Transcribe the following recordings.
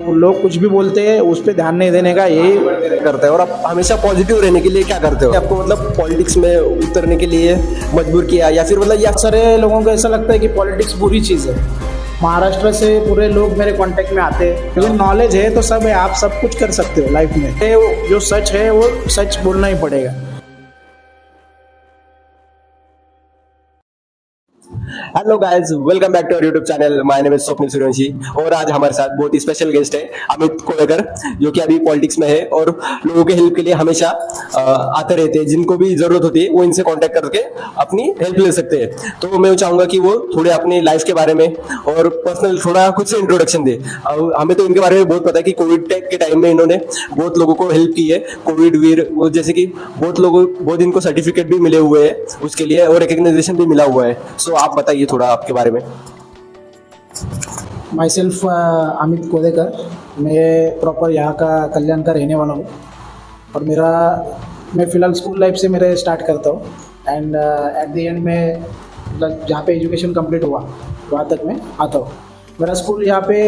लोग कुछ भी बोलते हैं उस पर ध्यान नहीं देने का, यही करते हैं। और आप हमेशा पॉजिटिव रहने के लिए क्या करते हो? आपको मतलब पॉलिटिक्स में उतरने के लिए मजबूर किया या फिर मतलब या सारे लोगों को ऐसा लगता है कि पॉलिटिक्स बुरी चीज़ है। महाराष्ट्र से पूरे लोग मेरे कांटेक्ट में आते हैं, क्योंकि नॉलेज है तो सब है, आप सब कुछ कर सकते हो लाइफ में। जो सच है वो सच बोलना ही पड़ेगा। Hello guys, welcome back to our YouTube channel. My name is Swapnil Suryavanshi और आज हमारे साथ बहुत ही स्पेशल गेस्ट है अमित कोलेकर, जो कि अभी पॉलिटिक्स में है और लोगों के हेल्प के लिए हमेशा आते रहते हैं। जिनको भी जरूरत होती है वो इनसे कांटेक्ट करके अपनी हेल्प ले सकते हैं। तो मैं चाहूंगा कि वो थोड़े अपनी लाइफ के बारे में और पर्सनल थोड़ा खुद से इंट्रोडक्शन दे। हमें तो इनके बारे में बहुत पता है कि कोविड के टाइम में इन्होंने बहुत लोगों को हेल्प की है, कोविड वीर जैसे कि बहुत इनको सर्टिफिकेट भी मिले हुए हैं उसके लिए और रिकग्नाइजेशन भी मिला हुआ है। सो आप बताइए थोड़ा आपके बारे में। माई सेल्फ अमित कोलेकर, मैं प्रॉपर यहाँ का कल्याण का रहने वाला हूँ और मैं फ़िलहाल स्कूल लाइफ से मेरे स्टार्ट करता हूँ एंड एट द एंड में मतलब जहाँ पे एजुकेशन कंप्लीट हुआ वहाँ तक मैं आता हूँ। मेरा स्कूल यहाँ पे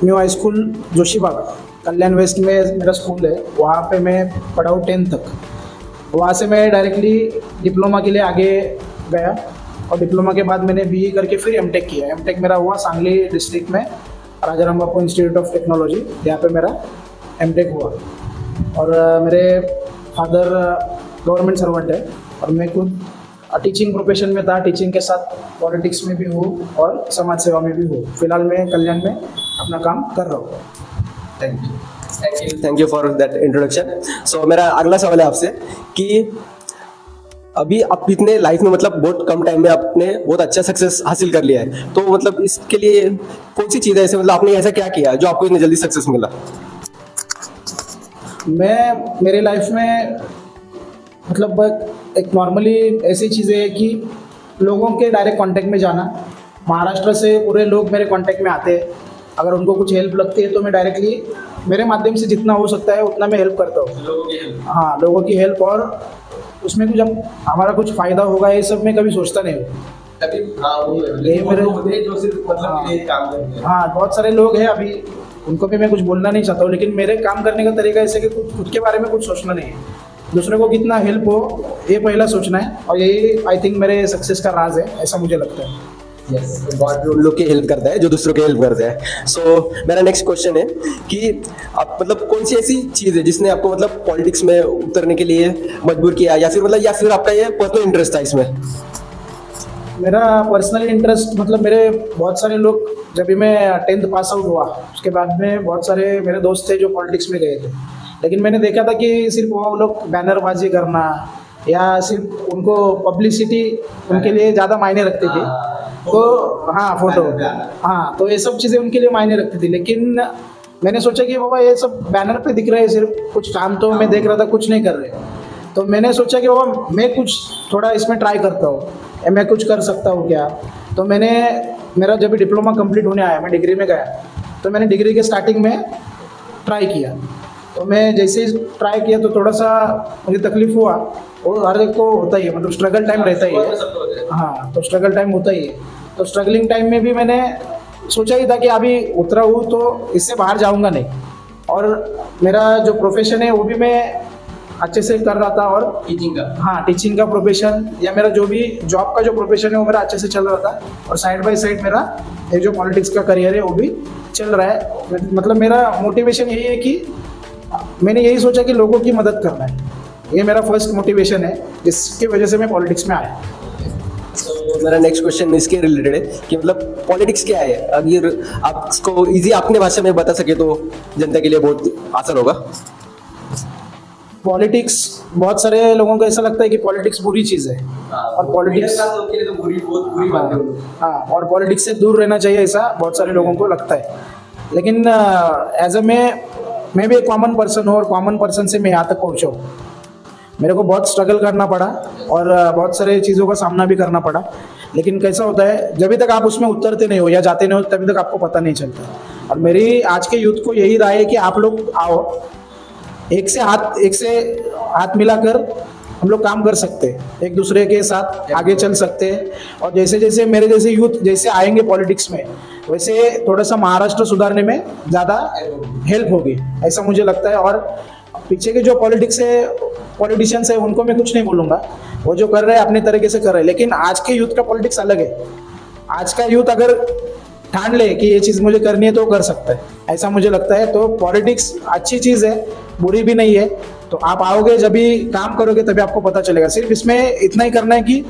न्यू हाई स्कूल जोशीबाग कल्याण वेस्ट में मेरा स्कूल है, वहाँ पे मैं पढ़ा हूँ 10th तक। वहाँ से मैं डायरेक्टली डिप्लोमा के लिए आगे गया और डिप्लोमा के बाद मैंने बीए करके फिर एमटेक किया। एमटेक मेरा हुआ सांगली डिस्ट्रिक्ट में Rajaram Bapu institute of technology, यहाँ पे मेरा एमटेक हुआ। और मेरे फादर गवर्नमेंट सर्वेंट है और मैं खुद टीचिंग प्रोफेशन में था। टीचिंग के साथ पॉलिटिक्स में भी हूँ और समाज सेवा में भी हूँ। फिलहाल मैं कल्याण में अपना काम कर रहा हूँ। Thank you for that introduction. So मेरा अगला सवाल है आपसे कि अभी आप इतने लाइफ में मतलब बहुत कम टाइम में आपने बहुत अच्छा सक्सेस हासिल कर लिया है, तो मतलब इसके लिए कौन सी चीज़ है ऐसे, मतलब आपने ऐसा क्या किया जो आपको इतनी जल्दी सक्सेस मिला? मैं मेरे लाइफ में मतलब एक नॉर्मली ऐसी चीज़ें है कि लोगों के डायरेक्ट कांटेक्ट में जाना। महाराष्ट्र से पूरे लोग मेरे कांटेक्ट में आते हैं, अगर उनको कुछ हेल्प लगती है तो मैं डायरेक्टली मेरे माध्यम से जितना हो सकता है उतना मैं हेल्प करता हूँ। हाँ, लोगों की हेल्प, और उसमें कुछ जब हमारा कुछ फ़ायदा होगा ये सब मैं कभी सोचता नहीं हूँ। हाँ, बहुत सारे लोग हैं अभी, उनको भी मैं कुछ बोलना नहीं चाहता हूँ, लेकिन मेरे काम करने का तरीका ऐसे कि खुद के बारे में कुछ सोचना नहीं है, दूसरे को कितना हेल्प हो ये पहला सोचना है। और यही आई थिंक मेरे सक्सेस का राज है, ऐसा मुझे लगता है। गॉड उन लोग की हेल्प करता है जो दूसरों की हेल्प करते हैं। सो मेरा नेक्स्ट क्वेश्चन है कि आप मतलब कौन सी ऐसी चीज़ है जिसने आपको मतलब पॉलिटिक्स में उतरने के लिए मजबूर किया या फिर आपका ये पर्सनल इंटरेस्ट था इसमें? मेरा पर्सनल इंटरेस्ट मतलब मेरे बहुत सारे लोग, जब भी मैं 10th पास आउट हुआ उसके बाद में बहुत सारे मेरे दोस्त थे जो पॉलिटिक्स में गए थे, लेकिन मैंने देखा था कि सिर्फ वो लोग बैनरबाजी करना या सिर्फ उनको पब्लिसिटी उनके लिए ज़्यादा मायने रखती थी। तो हाँ, फोटो, हाँ, तो ये सब चीज़ें उनके लिए मायने रखती थी। लेकिन मैंने सोचा कि बाबा ये सब बैनर पे दिख रहे हैं, सिर्फ कुछ काम तो मैं देख रहा था कुछ नहीं कर रहे। तो मैंने सोचा कि बाबा मैं कुछ थोड़ा इसमें ट्राई करता हूँ, मैं कुछ कर सकता हूँ क्या। तो मेरा जब भी डिप्लोमा कंप्लीट होने आया, मैं डिग्री में गया, तो मैंने डिग्री के स्टार्टिंग में ट्राई किया। तो मैं जैसे ही ट्राई किया तो थोड़ा सा मुझे तकलीफ हुआ, और हर एक को होता ही है, मतलब स्ट्रगल टाइम रहता ही है। हाँ, तो स्ट्रगल टाइम होता ही है। तो स्ट्रगलिंग टाइम में भी मैंने सोचा ही था कि अभी उतरा हूँ तो इससे बाहर जाऊँगा नहीं, और मेरा जो प्रोफेशन है वो भी मैं अच्छे से कर रहा था। और टीचिंग का प्रोफेशन या मेरा जो भी जॉब का जो प्रोफेशन है वो मेरा अच्छे से चल रहा था, और साइड बाय साइड मेरा ये जो पॉलिटिक्स का करियर है वो भी चल रहा है। मतलब मेरा मोटिवेशन यही है कि मैंने यही सोचा कि लोगों की मदद करना है, ये मेरा फर्स्ट मोटिवेशन है जिसकी वजह से मैं पॉलिटिक्स में आया। तो मेरा नेक्स्ट क्वेश्चन इसके रिलेटेड है कि मतलब पॉलिटिक्स क्या है, अगर आप इसको इजी अपने भाषा में बता सके तो जनता के लिए बहुत आसान होगा। पॉलिटिक्स, बहुत सारे लोगों को ऐसा लगता है कि पॉलिटिक्स बुरी चीज़ है, और पॉलिटिक्स हाँ, और पॉलिटिक्स से दूर रहना चाहिए, ऐसा बहुत सारे लोगों को लगता है। लेकिन एज अ मैं भी एक कॉमन पर्सन हूँ, और कॉमन पर्सन से मैं यहाँ तक पहुँचा हूँ। मेरे को बहुत स्ट्रगल करना पड़ा और बहुत सारे चीज़ों का सामना भी करना पड़ा। लेकिन कैसा होता है, जब तक आप उसमें उतरते नहीं हो या जाते नहीं हो तभी तक आपको पता नहीं चलता। और मेरी आज के यूथ को यही राय है कि आप लोग आओ, एक से हाथ मिलाकर हम लोग काम कर सकते हैं, एक दूसरे के साथ आगे चल सकते हैं। और जैसे जैसे मेरे जैसे यूथ जैसे आएंगे पॉलिटिक्स में, वैसे थोड़ा सा महाराष्ट्र सुधारने में ज़्यादा हेल्प होगी, ऐसा मुझे लगता है। और पीछे के जो पॉलिटिशियंस है उनको मैं कुछ नहीं बोलूँगा, वो जो कर रहे हैं अपने तरीके से कर रहे हैं, लेकिन आज के यूथ का पॉलिटिक्स अलग है। आज का यूथ अगर ठान ले कि ये चीज़ मुझे करनी है तो कर सकता है, ऐसा मुझे लगता है। तो पॉलिटिक्स अच्छी चीज़ है, बुरी भी नहीं है। तो आप आओगे, जब भी काम करोगे तभी आपको पता चलेगा। सिर्फ इसमें इतना ही करना है कि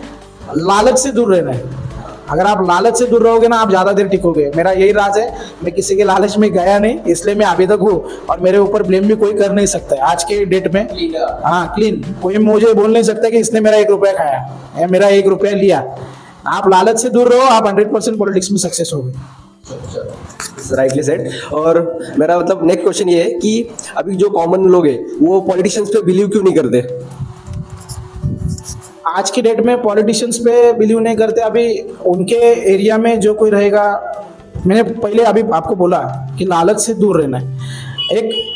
लालच से दूर रहना है। अगर आप लालच से दूर रहोगे ना, आप ज़्यादा देर टिकोगे। मेरा यही राज है, मैं किसी के लालच में गया नहीं, इसलिए मैं अभी तक हूँ, और मेरे ऊपर ब्लेम भी कोई कर नहीं सकता है आज के डेट में। हाँ, क्लीन। कोई मुझे बोल नहीं सकता कि इसने मेरा 1 रुपया खाया या मेरा 1 रुपया लिया। आप लालच से दूर रहो, आप 100% पॉलिटिक्स में सक्सेस होगे। Rightly said. और मेरा मतलब नेक्स्ट क्वेश्चन ये है कि अभी जो कॉमन लोग हैं वो पॉलिटिशियंस पे बिलीव क्यों नहीं करते? आज की डेट में पॉलिटिशियंस पे बिलीव नहीं करते। अभी उनके एरिया में जो कोई रहेगा, मैंने पहले अभी आपको बोला कि लालच से दूर रहना है। एक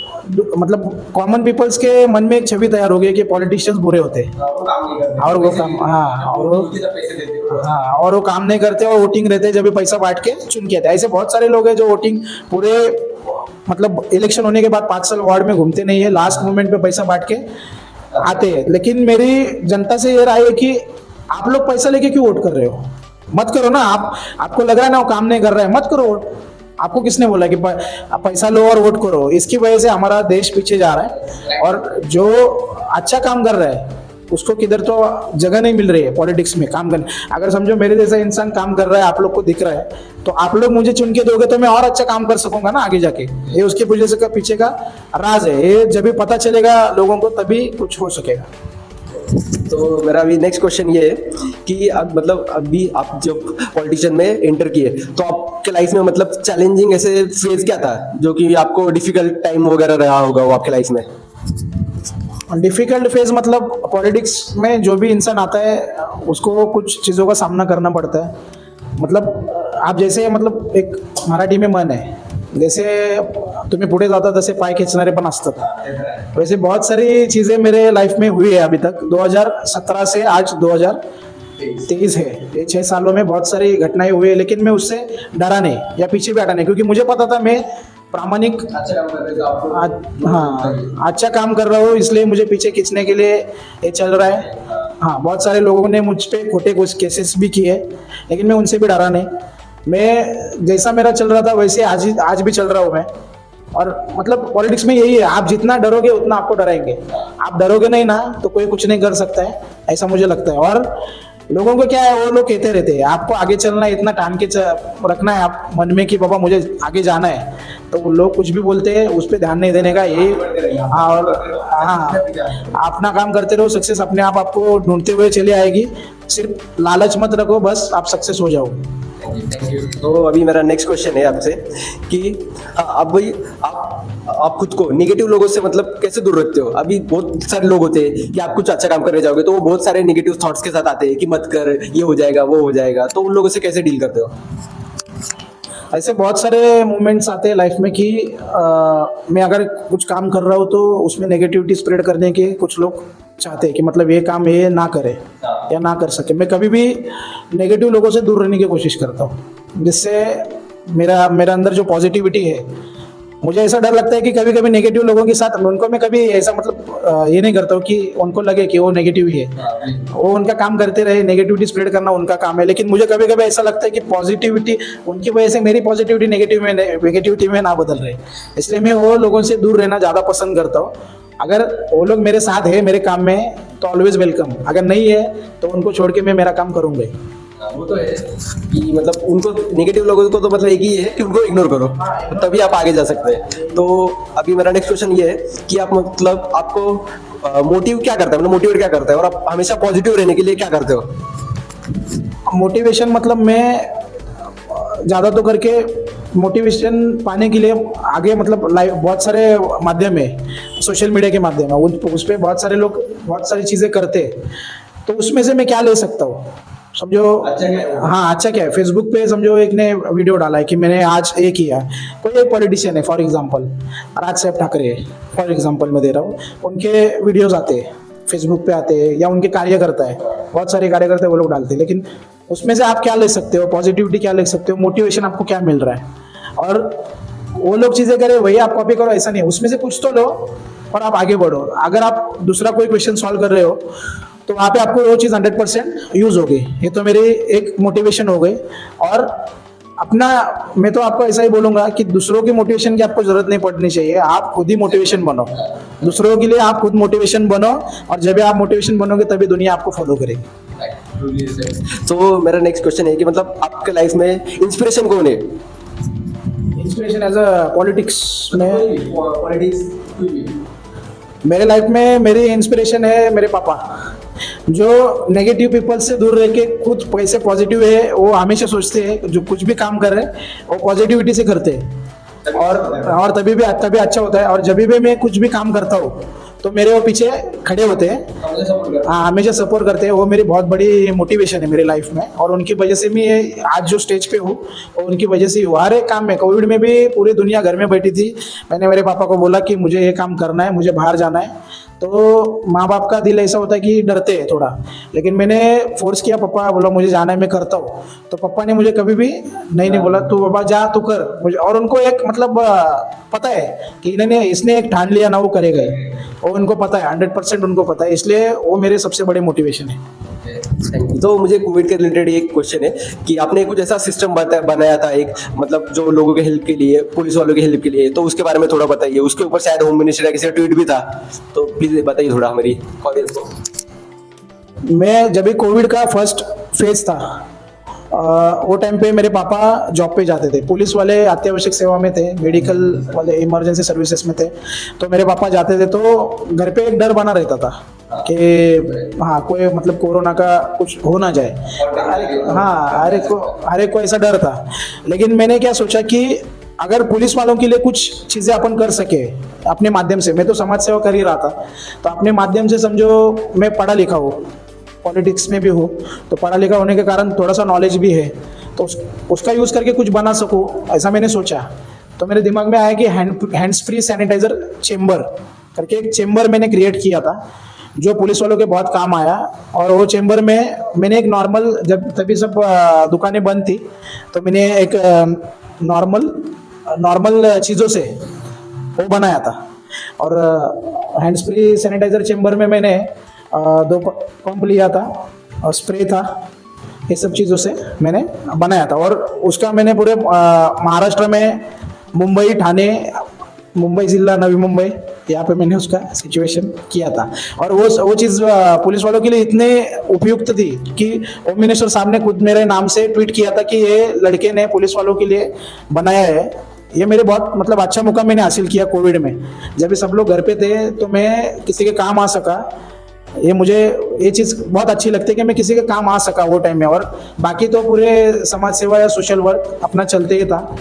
मतलब कॉमन पीपल्स के मन में एक छवि तैयार हो गई कि पॉलिटिशियंस बुरे होते हैं और वो काम और वो काम नहीं करते और वोटिंग रहते हैं, जब भी पैसा बांट के चुन के आते हैं। ऐसे बहुत सारे लोग हैं जो वोटिंग पूरे मतलब इलेक्शन होने के बाद 5 साल वार्ड में घूमते नहीं है, लास्ट मोमेंट पे पैसा बांट के आते हैं। लेकिन मेरी जनता से ये राय है कि आप लोग पैसा लेके क्यों वोट कर रहे हो? मत करो ना। आपको लग रहा है ना वो काम नहीं कर रहा है, मत करो वोट। आपको किसने बोला कि पैसा लो और वोट करो? इसकी वजह से हमारा देश पीछे जा रहा है, और जो अच्छा काम कर रहा है उसको किधर तो जगह नहीं मिल रही है पॉलिटिक्स में काम करने। अगर समझो मेरे जैसा इंसान काम कर रहा है, आप लोग को दिख रहा है, तो आप लोग मुझे चुन के दोगे तो मैं और अच्छा काम कर सकूंगा ना आगे जाके। ये उसके पीछे का राज है। ये जब भी पता चलेगा लोगों को तभी कुछ हो सकेगा। तो मेरा अभी नेक्स्ट क्वेश्चन ये है कि अब मतलब अभी आप जब पॉलिटिशियन में एंटर किए तो आपके लाइफ में मतलब चैलेंजिंग ऐसे फेज क्या था जो कि आपको डिफिकल्ट टाइम वगैरह रहा होगा वो आपके लाइफ में? डिफिकल्ट फेज मतलब पॉलिटिक्स में जो भी इंसान आता है उसको कुछ चीज़ों का सामना करना पड़ता है। मतलब आप जैसे मतलब एक मराठी में मन है, जैसे तुम्ही पुढे जाता तसे पाय खेचणारे पण असतात, वैसे बहुत सारी चीज़ें मेरे लाइफ में हुई है अभी तक। 2017 से आज 2023 है, ये 6 सालों में बहुत सारी घटनाएं हुई है, लेकिन मैं उससे डरा नहीं या पीछे भी हटा नहीं, क्योंकि मुझे पता था मैं प्रामाणिक अच्छा काम कर रहा हूँ, इसलिए मुझे पीछे खींचने के लिए ये चल रहा है। हाँ, बहुत सारे लोगों ने मुझ पे खोटे कुछ केसेस भी किए, लेकिन मैं उनसे भी डरा नहीं। मैं जैसा मेरा चल रहा था वैसे आज भी चल रहा हूँ मैं। और मतलब पॉलिटिक्स में यही है, आप जितना डरोगे उतना आपको डराएंगे। आप डरोगे नहीं ना तो कोई कुछ नहीं कर सकता है, ऐसा मुझे लगता है। और लोगों को क्या है, वो लोग कहते रहते हैं आपको आगे चलना है, इतना टान के रखना है आप मन में कि बाबा मुझे आगे जाना है, तो वो लोग कुछ भी बोलते हैं उस पर ध्यान नहीं देने का। ये और हाँ, अपना काम करते रहो, सक्सेस अपने आप आपको ढूंढते हुए चली आएगी। सिर्फ लालच मत रखो, बस आप सक्सेस हो जाओ। तो अभी मेरा नेक्स्ट क्वेश्चन है आपसे कि अब भाई आप खुद को नेगेटिव लोगों से मतलब कैसे दूर रखते हो? अभी बहुत सारे लोग होते हैं कि आप कुछ अच्छा काम करने जाओगे तो वो बहुत सारे नेगेटिव थॉट्स के साथ आते हैं कि मत कर, ये हो जाएगा वो हो जाएगा, तो उन लोगों से कैसे डील करते हो? ऐसे बहुत सारे मोमेंट्स आते हैं लाइफ में कि मैं अगर कुछ काम कर रहा हूँ तो उसमें नेगेटिविटी स्प्रेड करने के कुछ लोग चाहते हैं कि मतलब ये काम ये ना करे या ना कर सके। मैं कभी भी नेगेटिव लोगों से दूर रहने की कोशिश करता हूँ, जिससे मेरा अंदर जो पॉजिटिविटी है, मुझे ऐसा डर लगता है कि कभी कभी नेगेटिव लोगों के साथ उनको मैं कभी ऐसा मतलब ये नहीं करता हूँ कि उनको लगे कि वो नेगेटिव ही है। वो उनका काम करते रहे, नेगेटिविटी स्प्रेड करना उनका काम है, लेकिन मुझे कभी कभी ऐसा लगता है कि पॉजिटिविटी उनकी वजह से मेरी पॉजिटिविटी नेगेटिविटी में ना बदल रही, इसलिए मैं वो लोगों से दूर रहना ज़्यादा पसंद करता हूँ। अगर वो लोग मेरे साथ है मेरे काम में तो ऑलवेज वेलकम, अगर नहीं है तो उनको छोड़ के मैं मेरा काम करूँगा। वो तो है कि मतलब उनको नेगेटिव लोगों को तो मतलब एक ही है कि उनको इग्नोर करो, तो तभी आप आगे जा सकते हैं। तो अभी मेरा नेक्स्ट क्वेश्चन ये है कि आप मतलब आपको मोटिव क्या करता है, मतलब मोटिवेट क्या करता है, और आप हमेशा पॉजिटिव रहने के लिए क्या करते हो? मोटिवेशन मतलब मैं ज़्यादा तो करके मोटिवेशन पाने के लिए आगे मतलब लाइव बहुत सारे माध्यम है, सोशल मीडिया के माध्यम है, उस पर बहुत सारे लोग बहुत सारी चीज़ें करते हैं, तो उसमें से मैं क्या ले सकता हूँ समझो। हाँ, अच्छा क्या है, फेसबुक पे समझो एक ने वीडियो डाला है कि मैंने आज ये किया, कोई एक पॉलिटिशियन है फॉर एग्जांपल राज साहब ठाकरे, फॉर एग्जांपल मैं दे रहा हूँ, उनके वीडियोस आते हैं फेसबुक पे आते हैं, या उनके कार्यकर्ता है, बहुत सारे कार्यकर्ता वो लोग डालते हैं, लेकिन उसमें से आप क्या ले सकते हो, पॉजिटिविटी क्या ले सकते हो, मोटिवेशन आपको क्या मिल रहा है। और वो लोग चीजें करें वही आप कॉपी करो ऐसा नहीं, उसमें से कुछ तो लो और आप आगे बढ़ो। अगर आप दूसरा कोई क्वेश्चन सॉल्व कर रहे हो तो वहाँ पे आपको वो चीज़ 100% यूज होगी। ये तो मेरी एक मोटिवेशन हो गई। और अपना, मैं तो आपको ऐसा ही बोलूंगा कि दूसरों की मोटिवेशन की आपको जरूरत नहीं पड़नी चाहिए, आप खुद ही मोटिवेशन बनो। दूसरों के लिए आप खुद मोटिवेशन बनो, और जब आप मोटिवेशन बनोगे तभी दुनिया आपको फॉलो करेगी। तो मेरा नेक्स्ट क्वेश्चन है कि मतलब आपके लाइफ में इंस्पिरेशन कौन है? इंस्पिरेशन एज अ पॉलिटिक्स में, मेरे लाइफ में मेरी इंस्पिरेशन है मेरे पापा, जो नेगेटिव पीपल से दूर रह के खुद कैसे पॉजिटिव है। वो हमेशा सोचते हैं जो कुछ भी काम कर रहे हैं वो पॉजिटिविटी से करते हैं, और तभी अच्छा होता है। और जब भी मैं कुछ भी काम करता हूँ तो मेरे वो पीछे खड़े होते हैं, हाँ हमेशा सपोर्ट करते हैं। वो मेरी बहुत बड़ी मोटिवेशन है मेरी लाइफ में, और उनकी वजह से मैं आज जो स्टेज पे हूँ वो उनकी वजह से ही हुआ। हर एक काम में, कोविड में भी पूरी दुनिया घर में बैठी थी, मैंने मेरे पापा को बोला कि मुझे ये काम करना है, मुझे बाहर जाना है। तो माँ बाप का दिल ऐसा होता है कि डरते हैं थोड़ा, लेकिन मैंने फोर्स किया, पापा बोला मुझे जाना है, मैं करता हूँ। तो पापा ने मुझे कभी भी नहीं बोला तू बाबा जा तू कर मुझे। और उनको एक मतलब पता है कि इसने एक ठान लिया ना वो करेगा ही, और उनको पता है 100% उनको पता है, इसलिए वो मेरे सबसे बड़े मोटिवेशन है। तो मुझे कोविड के रिलेटेड एक क्वेश्चन है कि आपने कुछ ऐसा सिस्टम बनाया था एक, मतलब जो लोगों के हेल्प के लिए, पुलिस वालों की हेल्प के लिए, तो उसके बारे में थोड़ा बताइए। उसके ऊपर शायद होम मिनिस्टर का किसी का ट्वीट भी था, तो प्लीज बताइए थोड़ा हमारी ऑडियंस को। मैं जब भी कोविड का फर्स्ट फेज था, वो टाइम पे मेरे पापा जॉब पे जाते थे, पुलिस वाले अत्यावश्यक सेवा में थे, मेडिकल वाले इमरजेंसी सर्विसेज में थे। तो मेरे पापा जाते थे तो घर पे एक डर बना रहता था कि हाँ कोई मतलब कोरोना का कुछ हो ना जाए। हाँ हर एक को ऐसा डर था। लेकिन मैंने क्या सोचा कि अगर पुलिस वालों के लिए कुछ चीज़ें अपन कर सके अपने माध्यम से, मैं तो समाज सेवा कर ही रहा था, तो अपने माध्यम से समझो मैं पढ़ा लिखा हूँ, पॉलिटिक्स में भी हूँ, तो पढ़ा लिखा होने के कारण थोड़ा सा नॉलेज भी है, तो उसका यूज़ करके कुछ बना सकूँ, ऐसा मैंने सोचा। तो मेरे दिमाग में आया कि हैंड्स फ्री सैनिटाइजर चेम्बर करके एक चेम्बर मैंने क्रिएट किया था, जो पुलिस वालों के बहुत काम आया। और वो चेम्बर में मैंने एक नॉर्मल, जब तभी सब दुकानें बंद थी, तो मैंने एक नॉर्मल चीज़ों से वो बनाया था। और हैंड्स फ्री सैनिटाइजर चेम्बर में मैंने 2 पंप लिया था और स्प्रे था, ये सब चीज़ों से मैंने बनाया था। और उसका मैंने पूरे महाराष्ट्र में, मुंबई, ठाणे, मुंबई जिला, नवी मुंबई, यहाँ पे मैंने उसका सिचुएशन किया था। और वो चीज़ पुलिस वालों के लिए इतने उपयुक्त थी कि होम मिनिस्टर साहब ने खुद मेरे नाम से ट्वीट किया था कि ये लड़के ने पुलिस वालों के लिए बनाया है। ये मेरे बहुत मतलब अच्छा मौका मैंने हासिल किया कोविड में, जब सब लोग घर पे थे तो मैं किसी के काम आ सका। मुझे ये चीज़ बहुत अच्छी लगती है कि मैं किसी के काम आ सका वो टाइम में। और बाकी तो पूरे समाज सेवा या सोशल वर्क अपना चलते ही था।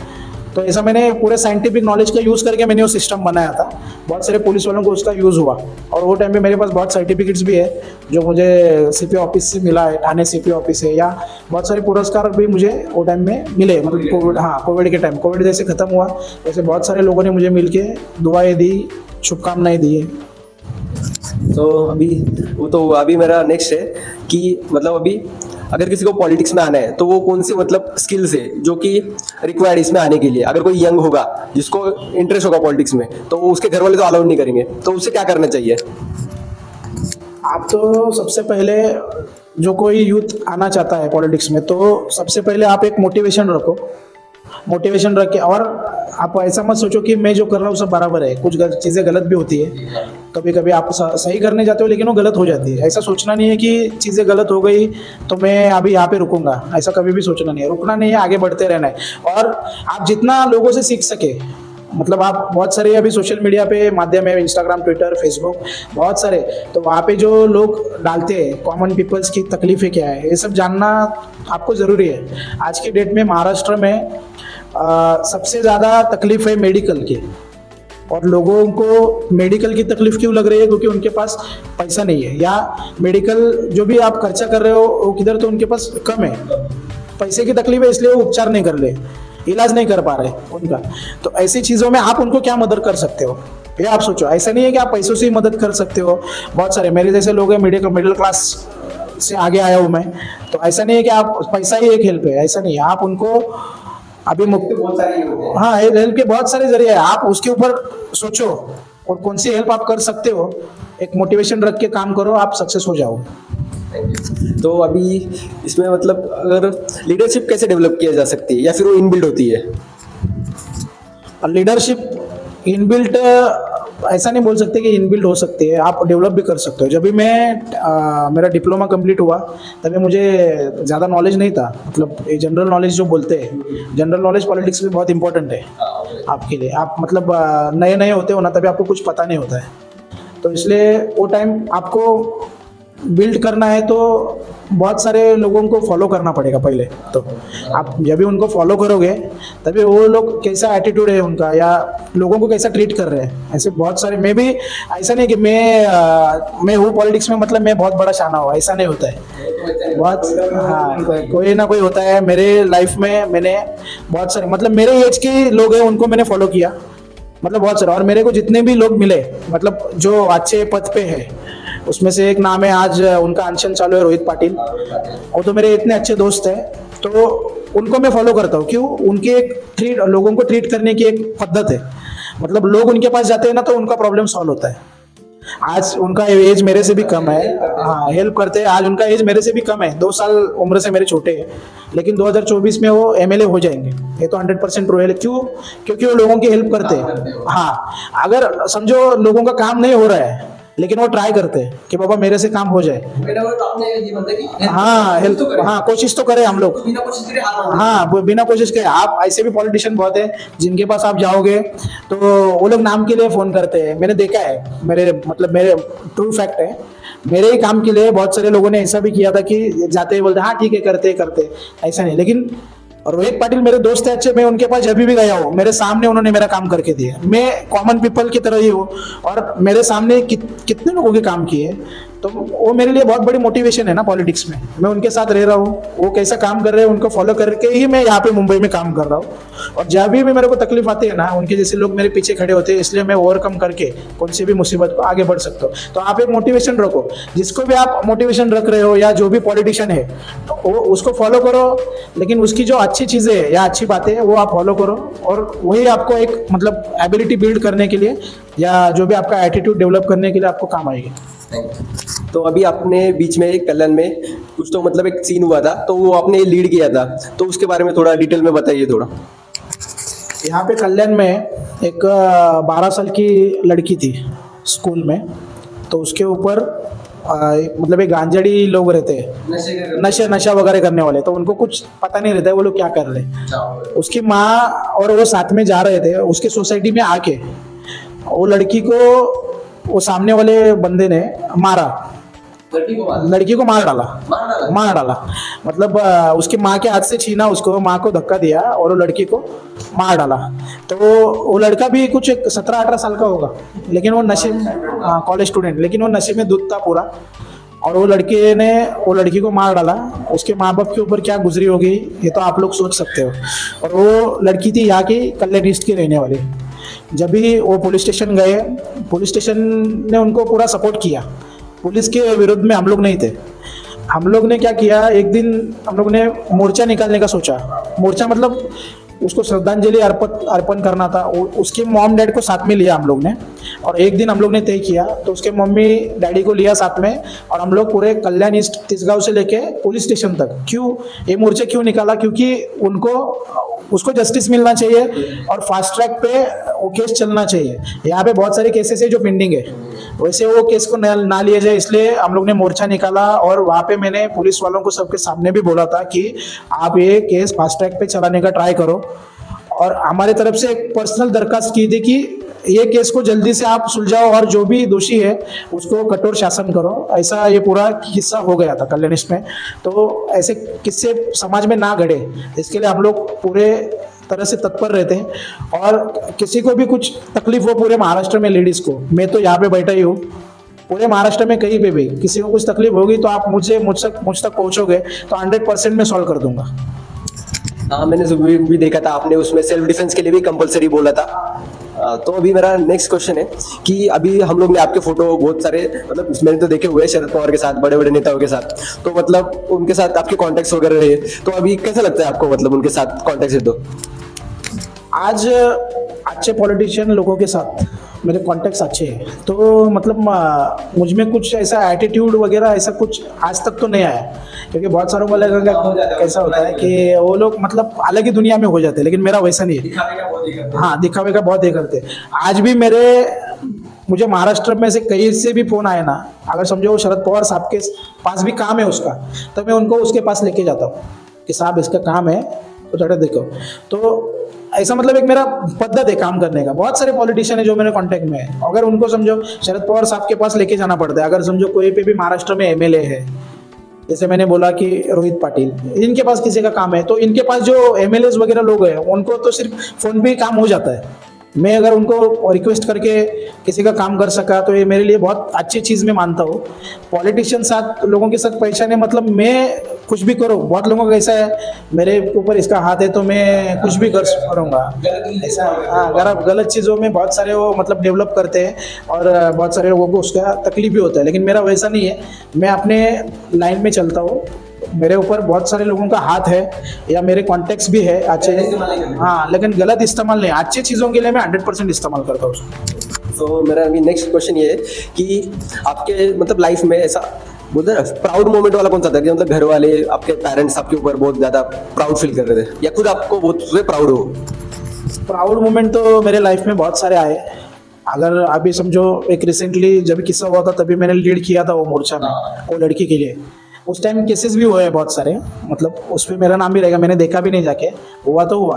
तो ऐसा मैंने पूरे साइंटिफिक नॉलेज का यूज़ करके मैंने वो सिस्टम बनाया था। बहुत सारे पुलिस वालों को उसका यूज़ हुआ, और वो टाइम पे मेरे पास बहुत सर्टिफिकेट्स भी है जो मुझे सीपी ऑफिस से मिला है, ठाणे सीपी ऑफिस से, या बहुत सारे पुरस्कार भी मुझे वो टाइम में मिले। मतलब कोविड, हाँ कोविड के टाइम, कोविड जैसे ख़त्म हुआ वैसे बहुत सारे लोगों ने मुझे मिल के दुआएँ दी, शुभकामनाएँ दी है। तो अभी मेरा नेक्स्ट है कि मतलब अभी अगर किसी को पॉलिटिक्स में आना है तो वो कौन सी मतलब स्किल्स है जो कि रिक्वायर्ड इसमें आने के लिए? अगर कोई यंग होगा जिसको इंटरेस्ट होगा पॉलिटिक्स में, तो उसके घर वाले तो अलाउ नहीं करेंगे, तो उसे क्या करना चाहिए? आप तो सबसे पहले, जो कोई यूथ आना चाहता है पॉलिटिक्स में, तो सबसे पहले आप एक मोटिवेशन रख के, और आप ऐसा मत सोचो कि मैं जो कर रहा हूँ सब बराबर है। कुछ चीज़ें गलत भी होती है, कभी कभी आप सही करने जाते हो लेकिन वो गलत हो जाती है। ऐसा सोचना नहीं है कि चीज़ें गलत हो गई तो मैं अभी यहाँ पे रुकूंगा, ऐसा कभी भी सोचना नहीं है। रुकना नहीं है, आगे बढ़ते रहना है। और आप जितना लोगों से सीख सके, मतलब आप बहुत सारे अभी सोशल मीडिया पे माध्यम है, इंस्टाग्राम, ट्विटर, फेसबुक, बहुत सारे, तो वहाँ पे जो लोग डालते हैं कॉमन पीपल्स की तकलीफें क्या है, ये सब जानना आपको ज़रूरी है। आज की डेट में महाराष्ट्र में सबसे ज़्यादा तकलीफ है मेडिकल की, और लोगों को मेडिकल की तकलीफ क्यों लग रही है? क्योंकि उनके पास पैसा नहीं है, या मेडिकल जो भी आप खर्चा कर रहे हो वो किधर, तो उनके पास कम है, पैसे की तकलीफ है, इसलिए वो उपचार नहीं कर रहे, इलाज नहीं कर पा रहे उनका। तो ऐसी चीज़ों में आप उनको क्या मदद कर सकते हो, ये आप सोचो। ऐसा नहीं है कि आप पैसों से ही मदद कर सकते हो। बहुत सारे मेरे जैसे लोग हैं, मिडिल क्लास से आगे आया हूँ मैं। तो ऐसा नहीं है कि आप पैसा ही एक हेल्प है, ऐसा नहीं है। आप उनको अभी बहुत सारे ये होते हैं। हाँ, हेल्प के बहुत सारे जरिए हैं, आप उसके ऊपर सोचो और कौन सी हेल्प आप कर सकते हो, एक मोटिवेशन रख के काम करो, आप सक्सेस हो जाओ। तो अभी इसमें मतलब अगर लीडरशिप कैसे डेवलप किया जा सकती है या फिर वो इनबिल्ट होती है? लीडरशिप इनबिल्ट ऐसा नहीं बोल सकते कि इनबिल्ट हो सकती है, आप डेवलप भी कर सकते हो। जब भी मेरा डिप्लोमा कंप्लीट हुआ तभी मुझे ज़्यादा नॉलेज नहीं था, मतलब ये जनरल नॉलेज जो बोलते हैं, जनरल नॉलेज पॉलिटिक्स में बहुत इंपॉर्टेंट है आपके लिए। आप मतलब नए नए होते हो ना, तभी आपको कुछ पता नहीं होता है, तो इसलिए वो टाइम आपको बिल्ड करना है तो बहुत सारे लोगों को फॉलो करना पड़ेगा पहले। तो आप जब भी उनको फॉलो करोगे तभी वो लोग कैसा एटीट्यूड है उनका या लोगों को कैसा ट्रीट कर रहे हैं, ऐसे बहुत सारे। मैं भी ऐसा नहीं कि मैं हूँ पॉलिटिक्स में मतलब मैं बहुत बड़ा शाना हूँ, ऐसा नहीं होता है। बहुत हाँ, कोई ना कोई होता है। मेरे लाइफ में मैंने बहुत सारे मतलब मेरे एज के लोग हैं उनको मैंने फॉलो किया, मतलब बहुत सारे। और मेरे को जितने भी लोग मिले मतलब जो अच्छे पद पे है, उसमें से एक नाम है, आज उनका अनशन चालू है, रोहित पाटिल। वो तो मेरे इतने अच्छे दोस्त हैं, तो उनको मैं फॉलो करता हूँ। क्यों? उनके एक लोगों को ट्रीट करने की एक पद्धत है, मतलब लोग उनके पास जाते हैं ना तो उनका प्रॉब्लम सॉल्व होता है। आज उनका एज मेरे से भी कम है, हाँ हेल्प करते हैं। आज उनका एज मेरे से भी कम है, 2 साल उम्र से मेरे छोटे हैं, लेकिन 2024 में वो एमएलए हो जाएंगे, ये तो 100% रोयल। क्यों? क्योंकि वो लोगों की हेल्प करते हैं। हाँ, अगर समझो लोगों का काम नहीं हो रहा है लेकिन वो ट्राई करते हैं कि बाबा मेरे से काम हो जाए। हाँ हेल्प, हाँ कोशिश तो करें हम लोग, हाँ बिना कोशिश के। आप ऐसे भी पॉलिटिशियन बहुत है जिनके पास आप जाओगे तो वो लोग नाम के लिए फोन करते हैं, मैंने देखा है, मेरे ट्रू फैक्ट है। मेरे ही काम के लिए बहुत सारे लोगों ने ऐसा भी किया था कि जाते ही बोलते हाँ ठीक है करते करते, ऐसा नहीं। लेकिन रोहित पाटिल मेरे दोस्त है अच्छे, मैं उनके पास जब भी गया हूँ मेरे सामने उन्होंने मेरा काम करके दिया। मैं कॉमन पीपल की तरह ही हूँ और मेरे सामने कितने लोगों के काम किए, तो वो मेरे लिए बहुत बड़ी मोटिवेशन है ना पॉलिटिक्स में। मैं उनके साथ रह रहा हूँ, वो कैसा काम कर रहे हैं उनको फॉलो करके ही मैं यहाँ पे मुंबई में काम कर रहा हूँ। और जब भी मेरे को तकलीफ आती है ना, उनके जैसे लोग मेरे पीछे खड़े होते हैं, इसलिए मैं ओवरकम करके कौन सी भी मुसीबत को आगे बढ़ सकता हूँ। तो आप एक मोटिवेशन रखो, जिसको भी आप मोटिवेशन रख रहे हो या जो भी पॉलिटिशियन है तो वो उसको फॉलो करो, लेकिन उसकी जो अच्छी चीज़ें है या अच्छी बातें है वो आप फॉलो करो, और वही आपको एक मतलब एबिलिटी बिल्ड करने के लिए या जो भी आपका एटीट्यूड डेवलप करने के लिए आपको काम आएगी। तो अभी आपने बीच में कल्याण में कुछ तो मतलब एक सीन हुआ था, तो वो आपने लीड किया था, तो उसके बारे में थोड़ा डिटेल में बताइए थोड़ा। यहाँ पे कल्याण में एक 12 साल की लड़की थी स्कूल में, तो उसके ऊपर मतलब एक गांजाड़ी लोग रहते हैं, नशा वगैरह करने वाले, तो उनको कुछ पता नहीं रहता है वो लोग क्या कर रहे हैं। उसकी माँ और वो साथ में जा रहे थे, उसके सोसाइटी में आके वो लड़की को वो सामने वाले बंदे ने मारा, लड़की को मार डाला मतलब उसकी माँ के हाथ से छीना उसको, माँ को धक्का दिया और वो लड़की को मार डाला। तो वो लड़का भी कुछ 17-18 साल का होगा, लेकिन वो नशे में, कॉलेज स्टूडेंट, लेकिन वो नशे में धुत था पूरा। और वो लड़के ने वो लड़की को मार डाला, उसके माँ बाप के ऊपर क्या गुजरी होगी ये तो आप लोग सोच सकते हो। और वो लड़की थी यहाँ की कल्याण ईस्ट की रहने वाली। जब भी वो पुलिस स्टेशन गए, पुलिस स्टेशन ने उनको पूरा सपोर्ट किया, पुलिस के विरुद्ध में हम लोग नहीं थे। हम लोग ने क्या किया, एक दिन हम लोग ने मोर्चा निकालने का सोचा। मोर्चा मतलब उसको श्रद्धांजलि अर्पण करना था। उसके मॉम डैड को साथ में लिया हम लोग ने, और एक दिन हम लोग ने तय किया, तो उसके मम्मी डैडी को लिया साथ में, और हम लोग पूरे कल्याण ईस्ट तिसगांव से लेके पुलिस स्टेशन तक। क्यों ये मोर्चा क्यों निकाला? क्योंकि उसको जस्टिस मिलना चाहिए और फास्ट ट्रैक पे वो केस चलना चाहिए। यहाँ पे बहुत सारे केसेस है जो पेंडिंग है, वैसे वो केस को ना लिए जाए, इसलिए हम लोग ने मोर्चा निकाला। और वहाँ पे मैंने पुलिस वालों को सबके सामने भी बोला था कि आप ये केस फास्ट ट्रैक पे चलाने का ट्राई करो, और हमारे तरफ से एक पर्सनल दरखास्त की थी कि ये केस को जल्दी से आप सुलझाओ और जो भी दोषी है उसको कठोर शासन करो। ऐसा ये पूरा किस्सा हो गया था कल्याणिस्ट में। तो ऐसे किस्से समाज में ना घड़े, इसके लिए हम लोग पूरे तरह से तत्पर रहते हैं। और किसी को भी कुछ तकलीफ हो पूरे महाराष्ट्र में, लेडीज़ को, मैं तो यहाँ पे बैठा ही हूँ, पूरे महाराष्ट्र में कहीं पे भी किसी को कुछ तकलीफ होगी तो आप मुझ तक पहुँचोगे तो 100% मैं सॉल्व कर दूंगा। हाँ, मैंने भी देखा था आपने उसमें सेल्फ डिफेंस के लिए भी कंपलसरी बोला था। तो अभी मेरा नेक्स्ट क्वेश्चन है कि अभी हम लोग ने आपके फोटो बहुत सारे मतलब मैंने तो देखे हुए हैं शरद पवार के साथ, बड़े बड़े नेताओं के साथ, तो मतलब उनके साथ आपके कॉन्टेक्ट्स वगैरह रहे, तो अभी कैसा लगता है आपको मतलब उनके साथ कॉन्टेक्ट है तो? आज अच्छे पॉलिटिशियन लोगों के साथ मेरे कॉन्टेक्ट्स अच्छे हैं, तो मतलब मुझ में कुछ ऐसा एटीट्यूड वगैरह ऐसा कुछ आज तक तो नहीं आया, क्योंकि बहुत सारों को लगेगा कैसा होता है कि वो लोग मतलब अलग ही दुनिया में हो जाते हैं, लेकिन मेरा वैसा नहीं है। हाँ, दिखावे का बहुत ये करते हैं। आज भी मुझे महाराष्ट्र में से कहीं से भी फोन आए ना, अगर समझो वो शरद पवार साहब के पास भी काम है उसका, तो मैं उनको उसके पास लेके जाता हूँ कि साहब इसका काम है तो थोड़ा देखो। तो ऐसा मतलब एक मेरा पद्धत है काम करने का। बहुत सारे पॉलिटिशियन है जो मेरे कांटेक्ट में है, अगर उनको समझो शरद पवार साहब के पास लेके जाना पड़ता है। अगर समझो कोई पे भी महाराष्ट्र में एमएलए है, जैसे मैंने बोला कि रोहित पाटिल, इनके पास किसी का काम है, तो इनके पास जो एमएलए वगैरह लोग हैं उनको तो सिर्फ फोन पे ही काम हो जाता है। मैं अगर उनको रिक्वेस्ट करके किसी का काम कर सका तो ये मेरे लिए बहुत अच्छी चीज़ मैं मानता हूँ। पॉलिटिशियन साथ लोगों के साथ पहचाने मतलब मैं कुछ भी करूँ। बहुत लोगों का ऐसा है मेरे ऊपर इसका हाथ है तो मैं कुछ भी करूँगा, ऐसा। हाँ, गलत चीज़ों में बहुत सारे वो मतलब डेवलप करते हैं और बहुत सारे लोगों को उसका तकलीफ भी होता है, लेकिन मेरा वैसा नहीं है। मैं अपने लाइन में चलता हूँ, मेरे ऊपर बहुत सारे लोगों का हाथ है या मेरे कॉन्टेक्ट्स भी है अच्छे। हाँ, लेकिन गलत इस्तेमाल नहीं, अच्छी चीज़ों के लिए मैं 100% इस्तेमाल करता हूँ उसको। तो मेरा अभी नेक्स्ट क्वेश्चन ये है कि आपके मतलब लाइफ में ऐसा बोलते हैं प्राउड मोमेंट वाला कौन सा था कि मतलब घर वाले आपके पेरेंट्स आपके ऊपर बहुत ज़्यादा प्राउड फील कर रहे थे, या खुद आपको बहुत प्राउड हो? प्राउड मोमेंट तो मेरे लाइफ में बहुत सारे आए। अगर अभी समझो एक रिसेंटली जब किस्सा हुआ था तभी मैंने लीड किया था वो मोर्चा में, वो लड़की के लिए। उस टाइम केसेस भी हुए हैं बहुत सारे, मतलब उस पर मेरा नाम भी रहेगा, मैंने देखा भी नहीं जाके, हुआ तो हुआ।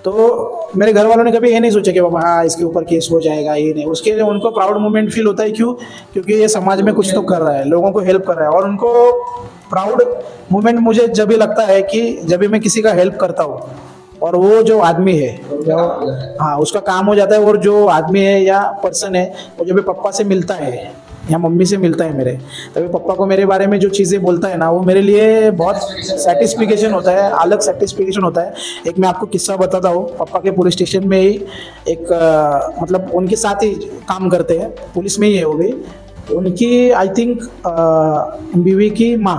तो मेरे घर वालों ने कभी ये नहीं सोचा कि बाबा हाँ इसके ऊपर केस हो जाएगा, ये नहीं। उसके लिए उनको प्राउड मोमेंट फील होता है। क्यों? क्योंकि ये समाज में कुछ तो कर रहा है, लोगों को हेल्प कर रहा है। और उनको प्राउड मोमेंट मुझे जब भी लगता है कि जब भी मैं किसी का हेल्प करता हूँ और वो जो आदमी है हाँ उसका काम हो जाता है, और जो आदमी है या पर्सन है वो जब भी पापा से मिलता है या मम्मी से मिलता है मेरे, तभी पापा को मेरे बारे में जो चीज़ें बोलता है ना, वो मेरे लिए बहुत सेटिस्फिकेशन होता है, अलग सेटिस्फिकेशन होता है। एक मैं आपको किस्सा बताता हूँ। पापा के पुलिस स्टेशन में ही एक मतलब उनके साथ ही काम करते हैं, पुलिस में ही है वो भी। उनकी आई थिंक बीवी की माँ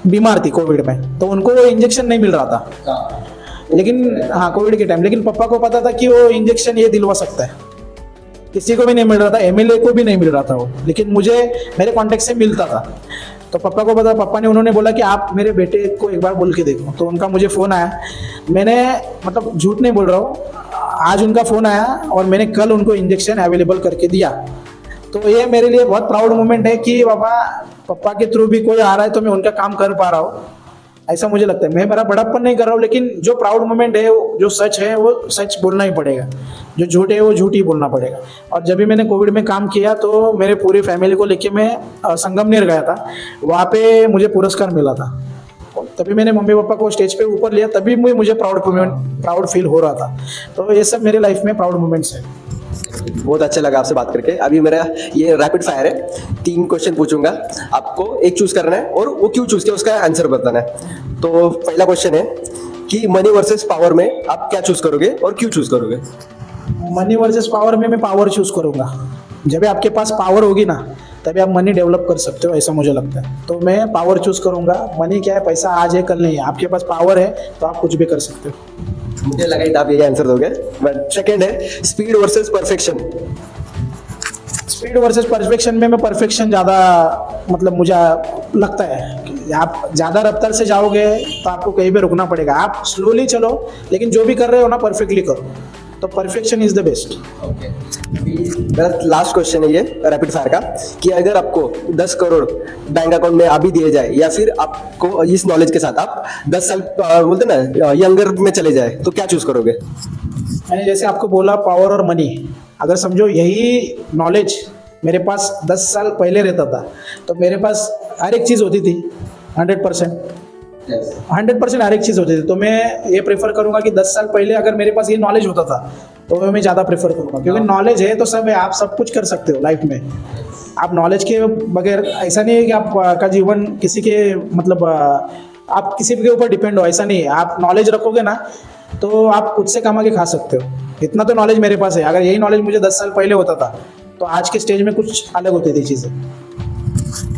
बीमार थी कोविड में, तो उनको वो इंजेक्शन नहीं मिल रहा था, लेकिन हाँ कोविड के टाइम, लेकिन पापा को पता था कि वो इंजेक्शन ये दिलवा सकता है। किसी को भी नहीं मिल रहा था, एमएलए को भी नहीं मिल रहा था वो, लेकिन मुझे मेरे कांटेक्ट से मिलता था। तो पापा को पता, पापा ने उन्होंने बोला कि आप मेरे बेटे को एक बार बोल के देखो। तो उनका मुझे फ़ोन आया, मैंने मतलब झूठ नहीं बोल रहा हूँ, आज उनका फ़ोन आया और मैंने कल उनको इंजेक्शन अवेलेबल करके दिया। तो ये मेरे लिए बहुत प्राउड मोमेंट है कि बाबा पापा के थ्रू भी कोई आ रहा है तो मैं उनका काम कर पा रहा हूँ, ऐसा मुझे लगता है। मैं मेरा बड़प्पन नहीं कर रहा हूँ, लेकिन जो प्राउड मोमेंट है, जो सच है वो सच बोलना ही पड़ेगा, जो झूठ है वो झूठ ही बोलना पड़ेगा। और जब भी मैंने कोविड में काम किया तो मेरे पूरी फैमिली को लेके मैं संगमनेर गया था, वहाँ पे मुझे पुरस्कार मिला था। तभी मैंने मम्मी पापा को स्टेज पे ऊपर लिया, तभी मुझे प्राउड फील हो रहा था। तो ये सब मेरे लाइफ में प्राउड मोमेंट्स है। बहुत अच्छा लगा आपसे बात करके। अभी मेरा ये रैपिड फायर है, 3 क्वेश्चन पूछूंगा, आपको एक चूज करना है और वो क्यों चूज किया उसका आंसर बताना है। तो पहला क्वेश्चन है कि मनी वर्सेस पावर में आप क्या चूज करोगे और क्यों चूज करोगे? मनी वर्सेस पावर में मैं पावर चूज करूंगा। जब भी आपके पास पावर होगी ना तभी आप मनी डेवलप कर सकते हो, ऐसा मुझे लगता है। तो मैं पावर चूज करूंगा। मनी क्या है, पैसा आज है कल नहीं है। आपके पास पावर है तो आप कुछ भी कर सकते हो। मुझे लगा था आप ये आंसर दोगे। बट सेकंड है speed versus perfection. Speed versus perfection में मैं परफेक्शन ज़्यादा मतलब मुझे लगता है कि आप ज़्यादा रफ्तार से जाओगे तो आपको कहीं भी रुकना पड़ेगा। आप स्लोली चलो, लेकिन जो भी कर रहे हो ना परफेक्टली करो, तो परफेक्शन इज द बेस्ट। मेरा लास्ट क्वेश्चन है ये रैपिड फायर का कि अगर आपको 10 करोड़ बैंक अकाउंट में अभी दिए जाए या फिर आपको इस नॉलेज के साथ आप 10 साल बोलते ना यंगर में चले जाए तो क्या चूज करोगे? मैंने जैसे आपको बोला पावर और मनी, अगर समझो यही नॉलेज मेरे पास 10 साल पहले रहता था तो मेरे पास हर एक चीज़ होती थी 100% हर एक चीज़ होती थी। तो मैं ये प्रेफर करूँगा कि 10 साल पहले अगर मेरे पास ये नॉलेज होता था तो मैं ज़्यादा प्रेफर करूँगा, क्योंकि नॉलेज है तो सब है, आप सब कुछ कर सकते हो लाइफ में। आप नॉलेज के बगैर ऐसा नहीं है कि आप का जीवन किसी के मतलब आप किसी के ऊपर डिपेंड हो, ऐसा नहीं है। आप नॉलेज रखोगे ना तो आप खुद से कमा के खा सकते हो। इतना तो नॉलेज मेरे पास है। अगर यही नॉलेज मुझे 10 साल पहले होता था तो आज के स्टेज में कुछ अलग होती थी चीज़ें।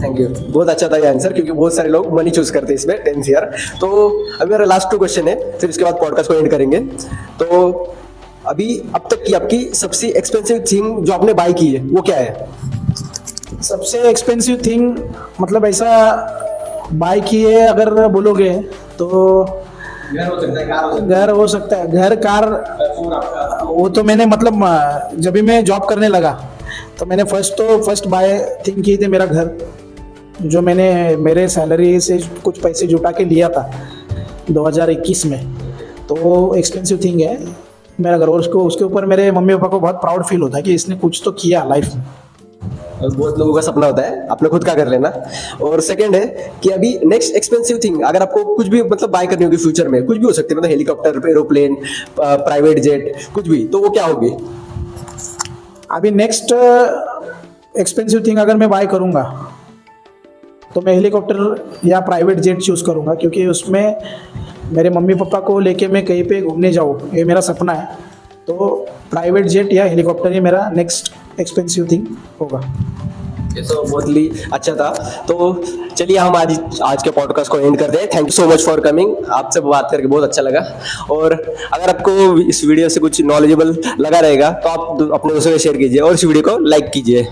थैंक यू, बहुत अच्छा था ये आंसर, क्योंकि बहुत सारे लोग मनी चूज करते हैं इसमें 10th ईयर। तो अभी मेरा लास्ट 2 क्वेश्चन है, फिर इसके बाद पॉडकास्ट को एंड करेंगे। तो अभी अब तक की आपकी सबसे एक्सपेंसिव थिंग जो आपने बाय की है वो क्या है? सबसे एक्सपेंसिव थिंग मतलब ऐसा बाय की है अगर बोलोगे तो घर हो सकता है, कार हो घर हो सकता है, घर कार। वो तो मैंने मतलब जब भी मैं जॉब करने लगा तो मैंने फर्स्ट बाय थिंक की थी मेरा घर, जो मैंने मेरे सैलरी से कुछ पैसे जुटा के लिया था 2021 में। तो वो एक्सपेंसिव थिंग है मेरा घर, और उसके ऊपर मेरे मम्मी पापा को बहुत प्राउड फील होता है कि इसने कुछ तो किया लाइफ में। और बहुत लोगों का सपना होता है आपने खुद का कर लेना। और सेकंड है कि अभी नेक्स्ट एक्सपेंसिव थिंग अगर आपको कुछ भी मतलब बाय करनी होगी फ्यूचर में, कुछ भी हो सकती है, मतलब हेलीकॉप्टर, एरोप्लेन, प्राइवेट जेट, कुछ भी, तो वो क्या होगी? अभी नेक्स्ट एक्सपेंसिव थिंग अगर मैं बाय करूँगा तो मैं हेलीकॉप्टर या प्राइवेट जेट चूज़ करूँगा, क्योंकि उसमें मेरे मम्मी पापा को लेके मैं कहीं पे घूमने जाऊँ, ये मेरा सपना है। तो प्राइवेट जेट या हेलीकॉप्टर ही मेरा नेक्स्ट एक्सपेंसिव थिंग होगा। ये तो बहुत ही अच्छा था। तो चलिए हम आज के पॉडकास्ट को एंड करते हैं। Thank you so much for coming, आपसे बात करके बहुत अच्छा लगा। और अगर आपको इस वीडियो से कुछ नॉलेजेबल लगा रहेगा तो आप अपने दोस्तों को शेयर कीजिए और इस वीडियो को लाइक कीजिए।